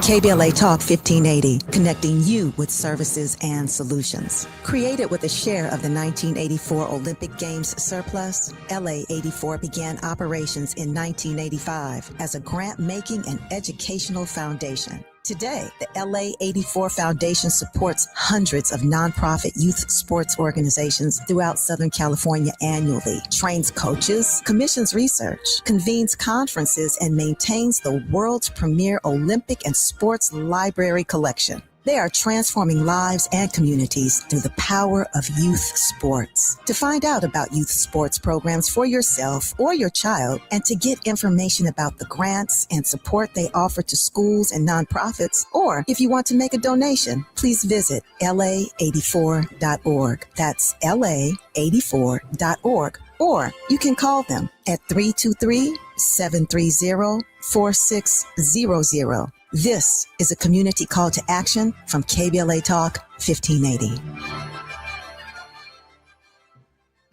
KBLA Talk 1580, connecting you with services and solutions. Created with a share of the 1984 Olympic Games surplus, LA 84 began operations in 1985 as a grant-making and educational foundation. Today, the LA 84 Foundation supports hundreds of nonprofit youth sports organizations throughout Southern California annually, trains coaches, commissions research, convenes conferences, and maintains the world's premier Olympic and sports library collection. They are transforming lives and communities through the power of youth sports. To find out about youth sports programs for yourself or your child, and to get information about the grants and support they offer to schools and nonprofits, or if you want to make a donation, please visit la84.org. That's la84.org. Or you can call them at 323-730-4600. This is a community call to action from KBLA Talk 1580.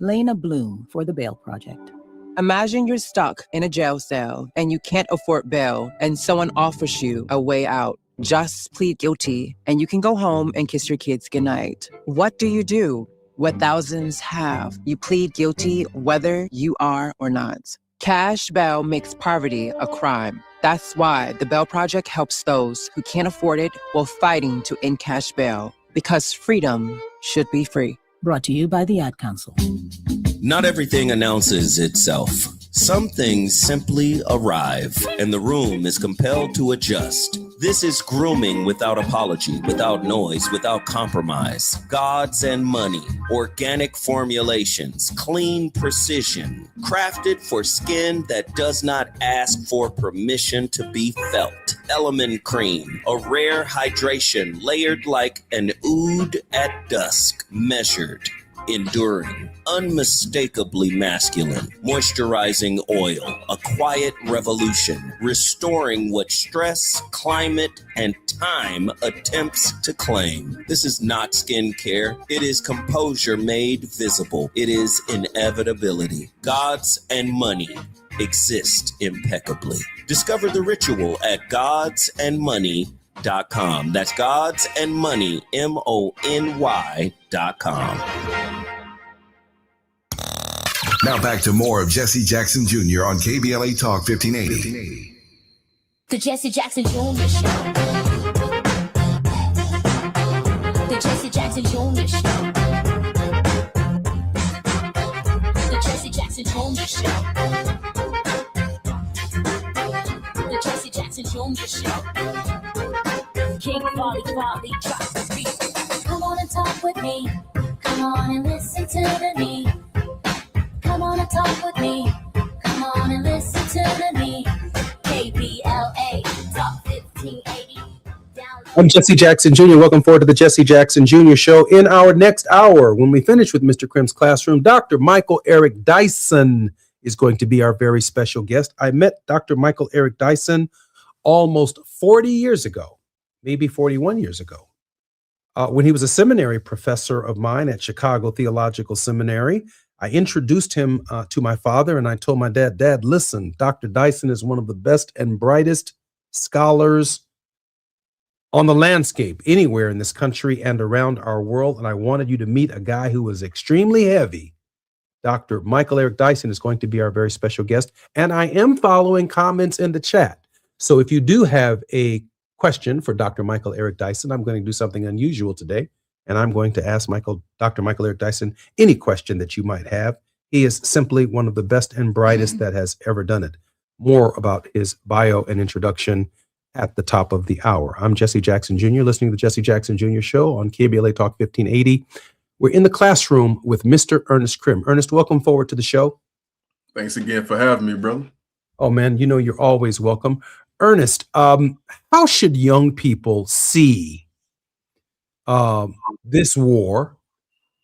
Lena Bloom for the Bail Project. Imagine you're stuck in a jail cell and you can't afford bail, and someone offers you a way out. Just plead guilty and you can go home and kiss your kids goodnight. What do? What thousands have. You plead guilty whether you are or not. Cash bail makes poverty a crime. That's why the Bail Project helps those who can't afford it while fighting to end cash bail. Because freedom should be free. Brought to you by the Ad Council. Not everything announces itself. Some things simply arrive, and the room is compelled to adjust. This is grooming without apology, without noise, without compromise. Gods and money, organic formulations, clean precision, crafted for skin that does not ask for permission to be felt. Element Cream, a rare hydration layered like an oud at dusk, measured, enduring, unmistakably masculine, moisturizing oil, a quiet revolution, restoring what stress, climate, and time attempts to claim. This is not skincare. It is composure made visible. It is inevitability. Gods and money exist impeccably. Discover the ritual at godsandmoney.com. That's Gods and Money, MONY.com. Now back to more of Jesse Jackson Jr. on KBLA Talk 1580. The Jesse Jackson Jr. Show. The Jesse Jackson Jr. Show. The Jesse Jackson Jr. Show. The Jesse Jackson Jr. Show. King Volley, drop the beat. Come on and talk with me. Come on and listen to me. Come on and talk with me. Come on and listen to me. KBLA Talk 1580. I'm Jesse Jackson Jr. Welcome forward to the Jesse Jackson Jr. Show. In our next hour, when we finish with Mr. Krim's classroom, Dr. Michael Eric Dyson is going to be our very special guest. I met Dr. Michael Eric Dyson almost 40 years ago, maybe 41 years ago, when he was a seminary professor of mine at Chicago Theological Seminary. I introduced him to my father, and I told my dad, Dad, listen, Dr. Dyson is one of the best and brightest scholars on the landscape anywhere in this country and around our world, and I wanted you to meet a guy who was extremely heavy. Dr. Michael Eric Dyson is going to be our very special guest, and I am following comments in the chat. So if you do have a question for Dr. Michael Eric Dyson, I'm going to do something unusual today. And I'm going to ask Dr. Michael Eric Dyson any question that you might have. He is simply one of the best and brightest that has ever done it. More about his bio and introduction at the top of the hour. I'm Jesse Jackson Jr., listening to the Jesse Jackson Jr. Show on KBLA Talk 1580. We're in the classroom with Mr. Ernest Krim. Ernest, welcome forward to the show. Thanks again for having me, brother. Oh, man, you know you're always welcome. Ernest, how should young people see this war,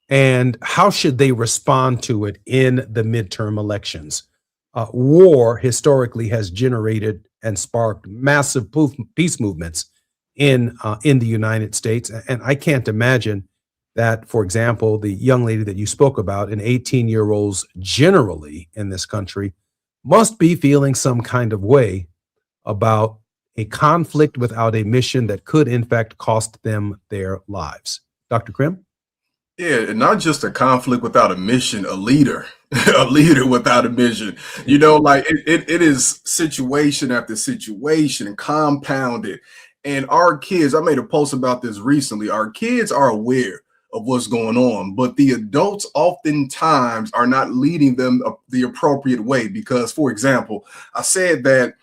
and how should they respond to it in the midterm elections? War historically has generated and sparked massive peace movements in the United States, and I can't imagine that, for example, the young lady that you spoke about, and 18-year-olds generally in this country, must be feeling some kind of way about a conflict without a mission that could, in fact, cost them their lives. Dr. Krim? Yeah, and not just a conflict without a mission, a leader, a leader without a mission. You know, like it is situation after situation, compounded. And our kids, I made a post about this recently, our kids are aware of what's going on, but the adults oftentimes are not leading them the appropriate way. Because, for example, I said that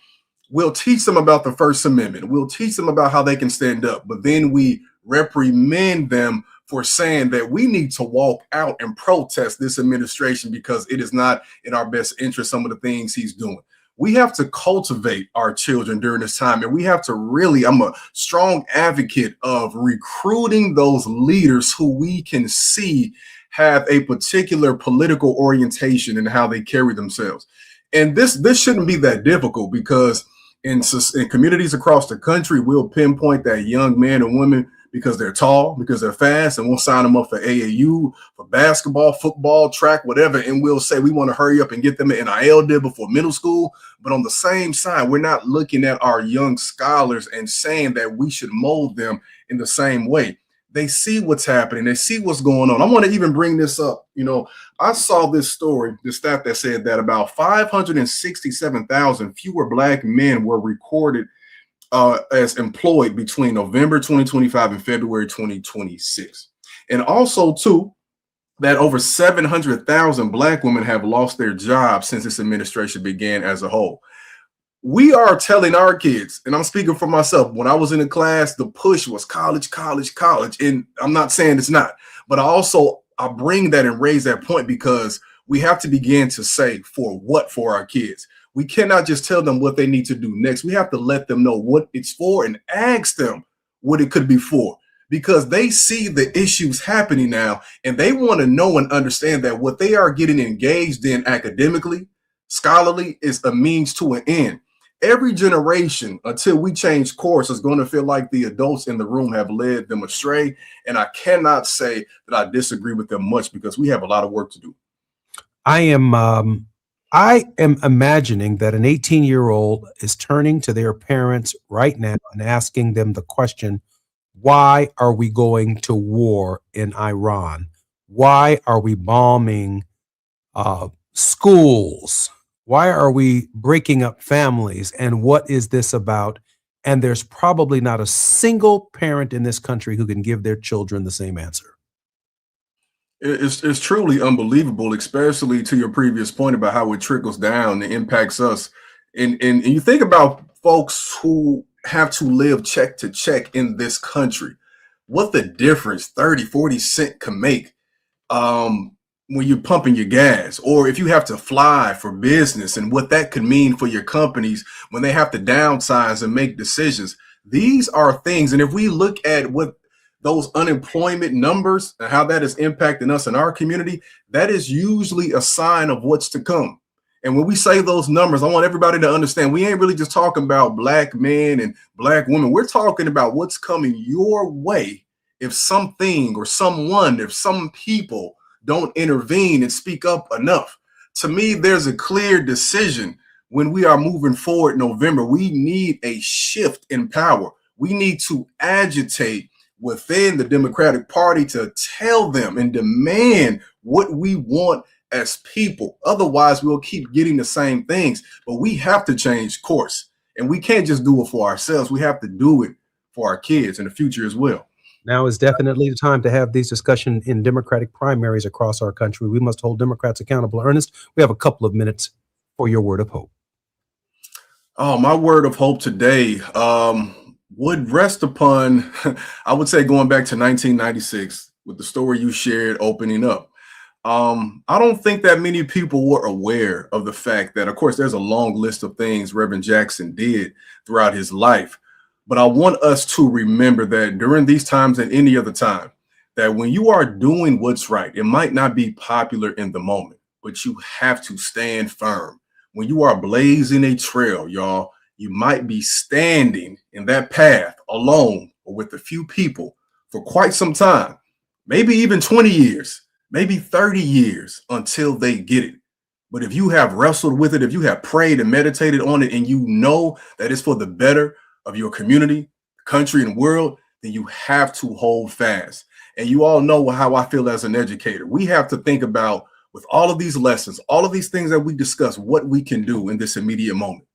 we'll teach them about the First Amendment. We'll teach them about how they can stand up, but then we reprimand them for saying that we need to walk out and protest this administration because it is not in our best interest, some of the things he's doing. We have to cultivate our children during this time, and we have to really, I'm a strong advocate of recruiting those leaders who we can see have a particular political orientation in how they carry themselves. And this shouldn't be that difficult, because in communities across the country, we'll pinpoint that young men and women because they're tall, because they're fast, and we'll sign them up for AAU, for basketball, football, track, whatever, and we'll say we want to hurry up and get them an NIL deal before middle school. But on the same side, we're not looking at our young scholars and saying that we should mold them in the same way. They see what's happening. They see what's going on. I want to even bring this up. You know, I saw this story, the stat that said that about 567,000 fewer Black men were recorded as employed between November 2025 and February 2026. And also, too, that over 700,000 Black women have lost their jobs since this administration began as a whole. We are telling our kids, and I'm speaking for myself, when I was in the class, the push was college, college, college. And I'm not saying it's not, but I bring that and raise that point because we have to begin to say for our kids. We cannot just tell them what they need to do next. We have to let them know what it's for and ask them what it could be for, because they see the issues happening now and they want to know and understand that what they are getting engaged in academically, scholarly, is a means to an end. Every generation, until we change course, is going to feel like the adults in the room have led them astray. And I cannot say that I disagree with them much, because we have a lot of work to do. I am imagining that an 18-year-old is turning to their parents right now and asking them the question, why are we going to war in Iran? Why are we bombing schools? Why are we breaking up families? And what is this about? And there's probably not a single parent in this country who can give their children the same answer. It's truly unbelievable, especially to your previous point about how it trickles down and impacts us. And you think about folks who have to live check to check in this country, what the difference 30, 40 cents can make when you're pumping your gas, or if you have to fly for business, and what that could mean for your companies when they have to downsize and make decisions. These are things. And if we look at what those unemployment numbers and how that is impacting us in our community, that is usually a sign of what's to come. And when we say those numbers, I want everybody to understand we ain't really just talking about Black men and Black women. We're talking about what's coming your way if something or someone, if some people don't intervene and speak up enough. To me, there's a clear decision when we are moving forward in November. We need a shift in power. We need to agitate within the Democratic Party to tell them and demand what we want as people. Otherwise, we'll keep getting the same things. But we have to change course, and we can't just do it for ourselves. We have to do it for our kids in the future as well. Now is definitely the time to have these discussions in Democratic primaries across our country. We must hold Democrats accountable. Ernest, we have a couple of minutes for your word of hope. Oh, my word of hope today would rest upon, I would say, going back to 1996 with the story you shared opening up. I don't think that many people were aware of the fact that, of course, there's a long list of things Reverend Jackson did throughout his life. But I want us to remember that during these times and any other time, that when you are doing what's right, it might not be popular in the moment, but you have to stand firm. When you are blazing a trail, y'all, you might be standing in that path alone or with a few people for quite some time, maybe even 20 years, maybe 30 years until they get it. But if you have wrestled with it, if you have prayed and meditated on it, and you know that it's for the better of your community, country, and world, then you have to hold fast. And you all know how I feel as an educator. We have to think about, with all of these lessons, all of these things that we discuss, what we can do in this immediate moment.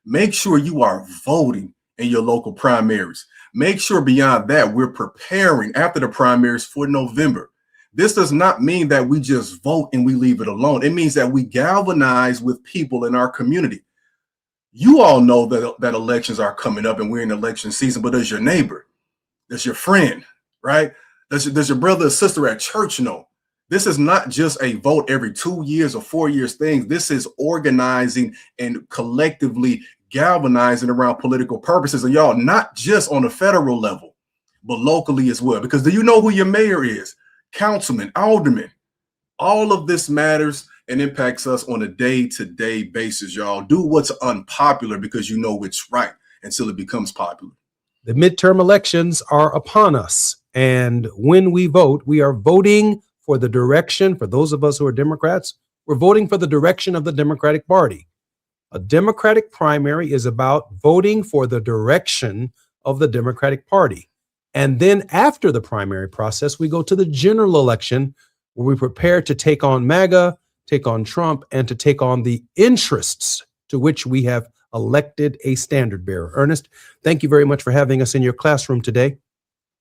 Make sure you are voting in your local primaries. Make sure beyond that, we're preparing after the primaries for November. This does not mean that we just vote and we leave it alone. It means that we galvanize with people in our community. You all know that elections are coming up and we're in election season, but does your neighbor, does your friend, right? Does your brother or sister at church know? This is not just a vote every 2 years or 4 years thing. This is organizing and collectively galvanizing around political purposes. And y'all, not just on the federal level, but locally as well. Because do you know who your mayor is? Councilman, alderman. All of this matters and impacts us on a day-to-day basis, y'all. Do what's unpopular because you know it's right until it becomes popular. The midterm elections are upon us. And when we vote, we are voting for the direction, for those of us who are Democrats, we're voting for the direction of the Democratic Party. A Democratic primary is about voting for the direction of the Democratic Party. And then after the primary process, we go to the general election where we prepare to take on MAGA, take on Trump, and to take on the interests to which we have elected a standard bearer. Ernest, thank you very much for having us in your classroom today.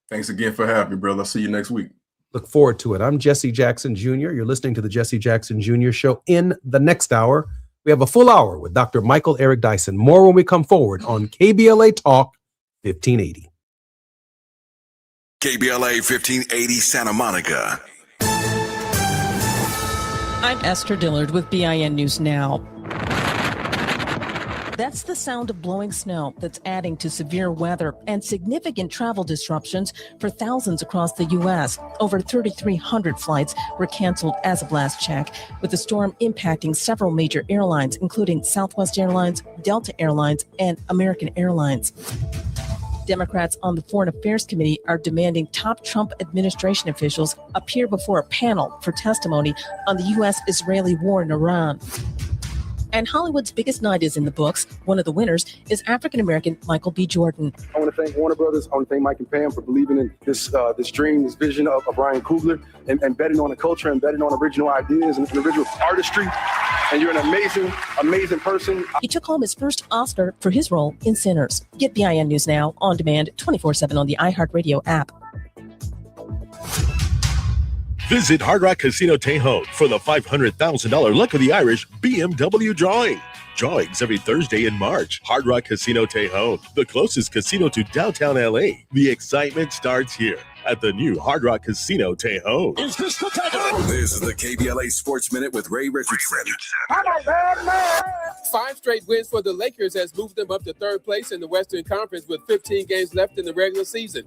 Thanks again for having me, brother. I'll see you next week. Look forward to it. I'm Jesse Jackson Jr. You're listening to the Jesse Jackson Jr. Show. In the next hour, we have a full hour with Dr. Michael Eric Dyson. More when we come forward on KBLA Talk 1580. KBLA 1580 Santa Monica. I'm Esther Dillard with BIN News Now. That's the sound of blowing snow that's adding to severe weather and significant travel disruptions for thousands across the U.S. Over 3,300 flights were canceled as of last check, with the storm impacting several major airlines, including Southwest Airlines, Delta Airlines, and American Airlines. Democrats on the Foreign Affairs Committee are demanding top Trump administration officials appear before a panel for testimony on the U.S.-Israeli war in Iran. And Hollywood's biggest night is in the books. One of the winners is African-American Michael B. Jordan. I want to thank Warner Brothers. I want to thank Mike and Pam for believing in this dream, this vision of Ryan Coogler, and betting on the culture and betting on original ideas and original artistry. And you're an amazing person. He took home his first Oscar for his role in Sinners. Get BIN News Now on demand 24/7 on the iHeartRadio app. Visit Hard Rock Casino Tejon for the $500,000 Luck of the Irish BMW drawing. Drawings every Thursday in March. Hard Rock Casino Tejon, the closest casino to downtown LA. The excitement starts here at the new Hard Rock Casino Tejon. Is this the time? This is the KBLA Sports Minute with Ray Richardson. I'm a bad man. 5 straight wins for the Lakers has moved them up to third place in the Western Conference with 15 games left in the regular season.